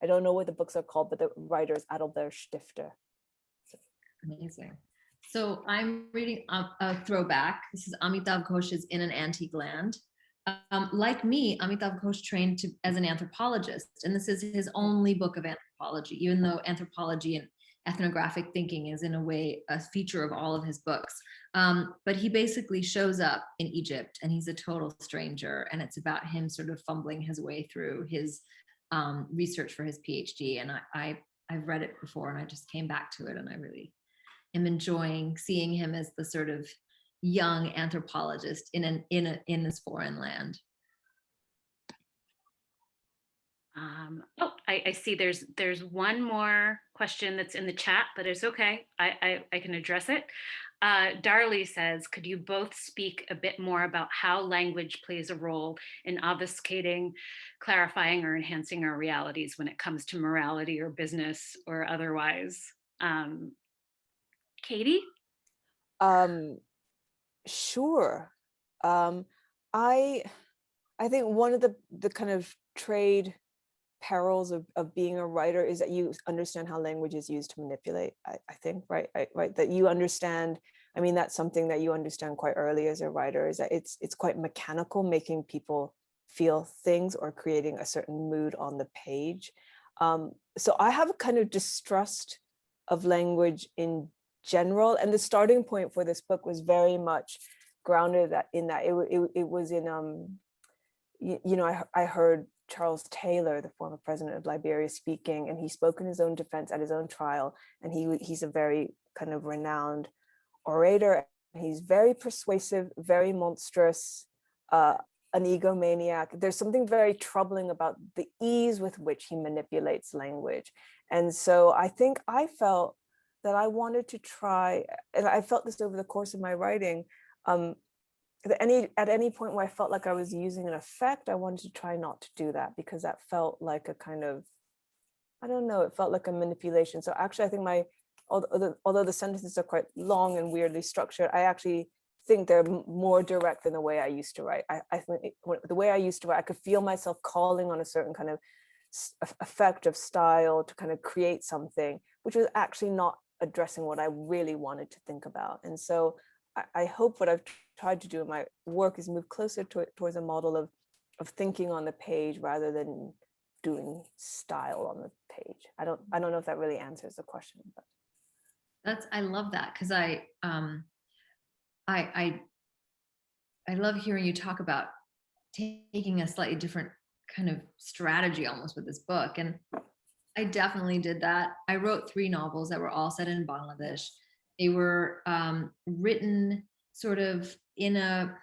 I don't know what the books are called, but the writer is Adalbert Stifter. Amazing. So I'm reading a throwback. This is Amitav Ghosh's In an Antique Land. Like me, Amitav Ghosh trained as an anthropologist, and this is his only book of anthropology, even though anthropology and ethnographic thinking is in a way a feature of all of his books. But he basically shows up in Egypt and he's a total stranger, and it's about him sort of fumbling his way through his research for his PhD. And I've read it before and I just came back to it, and I really am enjoying seeing him as the sort of young anthropologist in this foreign land. I see there's one more question that's in the chat, but it's okay. I can address it. Darley says, could you both speak a bit more about how language plays a role in obfuscating, clarifying, or enhancing our realities when it comes to morality or business or otherwise? Katie? Sure. I think one of the kind of trade perils of being a writer is that you understand how language is used to manipulate. I think, right? That you understand I mean, that's something that you understand quite early as a writer, is that it's quite mechanical, making people feel things or creating a certain mood on the page. So I have a kind of distrust of language in general, and the starting point for this book was very much grounded in that. It was in I heard Charles Taylor, the former president of Liberia, speaking, and he spoke in his own defense at his own trial, and he's a very kind of renowned orator. He's very persuasive, very monstrous, an egomaniac. There's something very troubling about the ease with which he manipulates language. And so I think I felt that I wanted to try, and I felt this over the course of my writing, at any point where I felt like I was using an effect, I wanted to try not to do that, because that felt like a kind of, I don't know, it felt like a manipulation. So actually I think although the sentences are quite long and weirdly structured, I actually think they're more direct than the way I used to write. I think the way I used to write, I could feel myself calling on a certain kind of effect of style to kind of create something, which was actually not addressing what I really wanted to think about. And so I hope what I've tried to do in my work is move closer towards a model of thinking on the page rather than doing style on the page. I don't know if that really answers the question, but. I love that, because I love hearing you talk about taking a slightly different kind of strategy almost with this book. And I definitely did that. I wrote 3 novels that were all set in Bangladesh. They were written sort of in a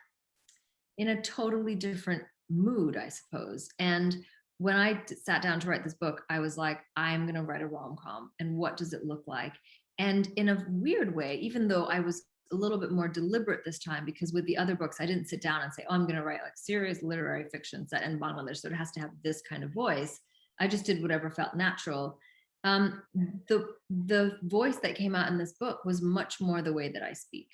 totally different mood, I suppose. And when I sat down to write this book, I was like, I'm going to write a rom-com, and what does it look like? And in a weird way, even though I was a little bit more deliberate this time, because with the other books, I didn't sit down and say, oh, I'm going to write like serious literary fiction set in Bangladesh, so it has to have this kind of voice. I just did whatever felt natural. The voice that came out in this book was much more the way that I speak.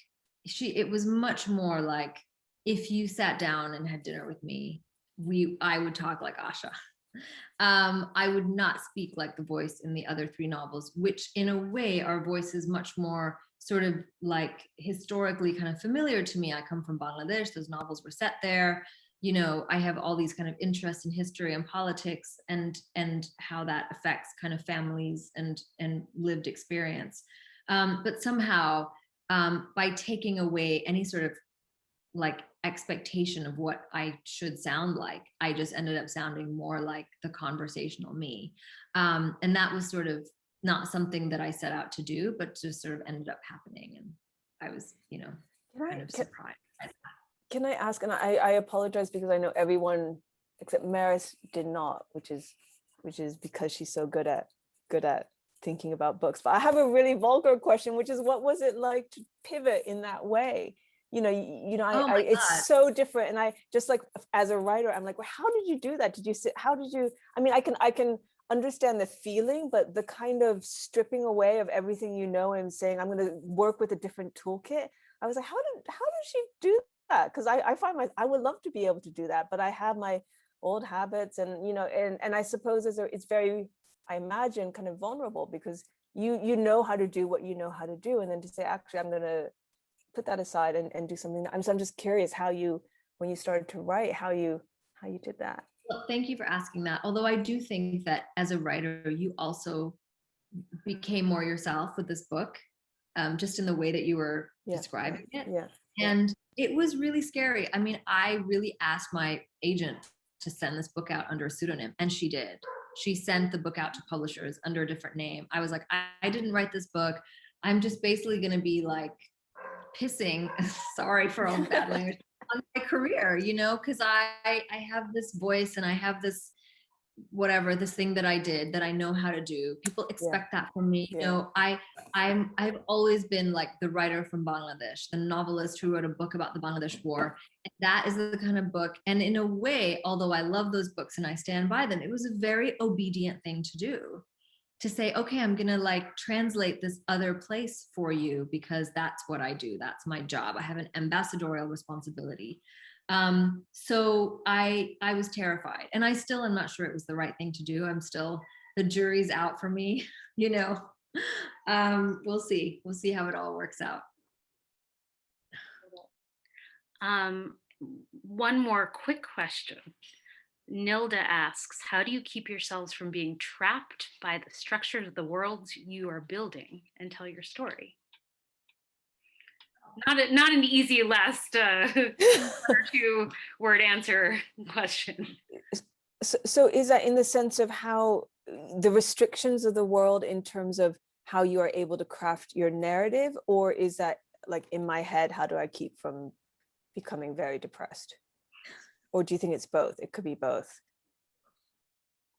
It was much more like, if you sat down and had dinner with me, I would talk like Asha. I would not speak like the voice in the other 3 novels, which in a way are voices much more sort of like historically kind of familiar to me. I come from Bangladesh, those novels were set there. You know, I have all these kind of interests in history and politics and how that affects kind of families and lived experience. But somehow by taking away any sort of like expectation of what I should sound like, I just ended up sounding more like the conversational me. And that was sort of not something that I set out to do, but just sort of ended up happening. And I was, kind of surprised by that. Can I ask, and I apologize because I know everyone except Maris did not, which is because she's so good at thinking about books. But I have a really vulgar question, which is, what was it like to pivot in that way? It's so different. And I just, like, as a writer, I'm like, well, how did you do that? I mean, I can understand the feeling, but the kind of stripping away of everything, and saying, I'm going to work with a different toolkit. I was like, how did she do that? Because I find I would love to be able to do that, but I have my old habits, and I suppose it's very, I imagine, kind of vulnerable, because you know how to do what you know how to do, and then to say, actually, I'm going to put that aside and do something. I'm just curious how when you started to write, how you did that. Well, thank you for asking that. Although I do think that as a writer, you also became more yourself with this book, just in the way that you were describing it. Yeah. And it was really scary. I mean, I really asked my agent to send this book out under a pseudonym, and she did. She sent the book out to publishers under a different name. I was like, I didn't write this book. I'm just basically going to be like pissing, sorry for all the bad language, on my career, because I have this voice and I have this this thing that I did that I know how to do. People expect that from me. I've always been like the writer from Bangladesh, the novelist who wrote a book about the Bangladesh War. And that is the kind of book. And in a way, although I love those books and I stand by them, it was a very obedient thing to do. To say, okay, I'm going to like translate this other place for you, because that's what I do. That's my job. I have an ambassadorial responsibility. So I was terrified, and I still am not sure it was the right thing to do. The jury's out for me, we'll see how it all works out. One more quick question. Nilda asks, how do you keep yourselves from being trapped by the structures of the worlds you are building and tell your story? Not an easy last 2-word answer question. So is that in the sense of how the restrictions of the world in terms of how you are able to craft your narrative, or is that like in my head, how do I keep from becoming very depressed? Or do you think it's both? It could be both.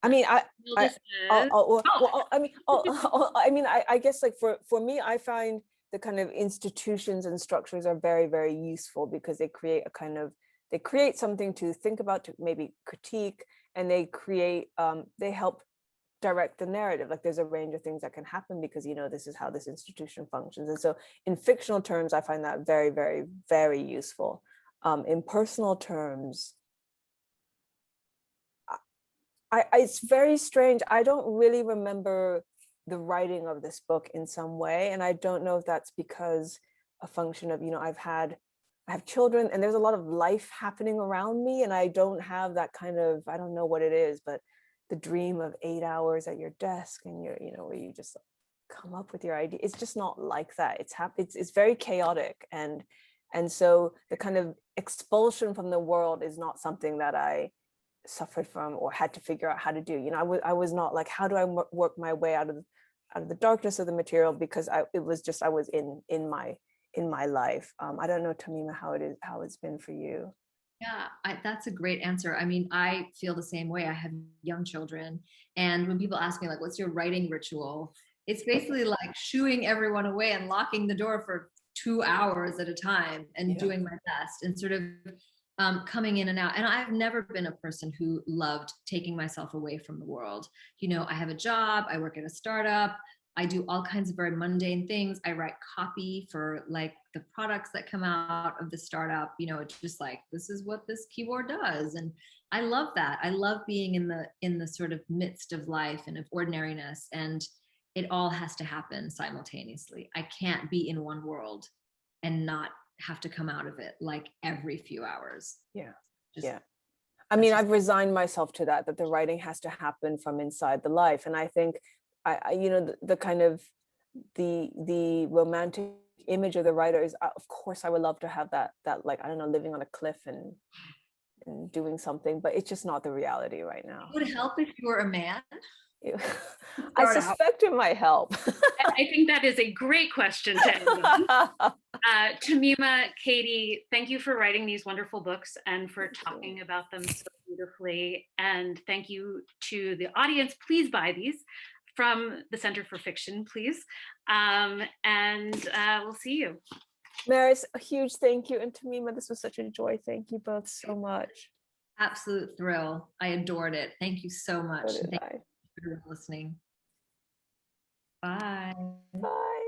I mean, I guess like for me, I find the kind of institutions and structures are very, very useful because they create something to think about, to maybe critique, and they help direct the narrative. Like there's a range of things that can happen because, this is how this institution functions. And so in fictional terms, I find that very, very, very useful. In personal terms, it's very strange. I don't really remember the writing of this book in some way. And I don't know if that's because a function of, I have children and there's a lot of life happening around me, and I don't have that kind of, I don't know what it is, but the dream of 8 hours at your desk and you're, where you just come up with your idea. It's just not like that. It's very chaotic. And so the kind of expulsion from the world is not something that I suffered from or had to figure out how to do. I was not like, how do I work my way out of the darkness of the material, because I was in my life. I don't know, Tahmima, how it's been for you. Yeah, that's a great answer. I mean, I feel the same way. I have young children, and when people ask me like, what's your writing ritual? It's basically like shooing everyone away and locking the door for 2 hours at a time and doing my best and sort of coming in and out. And I've never been a person who loved taking myself away from the world. I have a job, I work at a startup, I do all kinds of very mundane things. I write copy for like the products that come out of the startup. It's just like, this is what this keyword does. And I love that. I love being in the sort of midst of life and of ordinariness. And it all has to happen simultaneously. I can't be in one world and not have to come out of it like every few hours. I mean, I've resigned myself to that the writing has to happen from inside the life. And I think the kind of the romantic image of the writer is, of course I would love to have that like, I don't know, living on a cliff and doing something, but it's just not the reality right now. It would help if you were a man. I suspect it might help. I think that is a great question to end. Tahmima, Katie, thank you for writing these wonderful books and for talking about them so beautifully. And thank you to the audience. Please buy these from the Center for Fiction, please. And we'll see you. Maris, a huge thank you. And Tahmima, this was such a joy. Thank you both so much. Absolute thrill. I adored it. Thank you so much. So did Thank you for listening. Bye. Bye.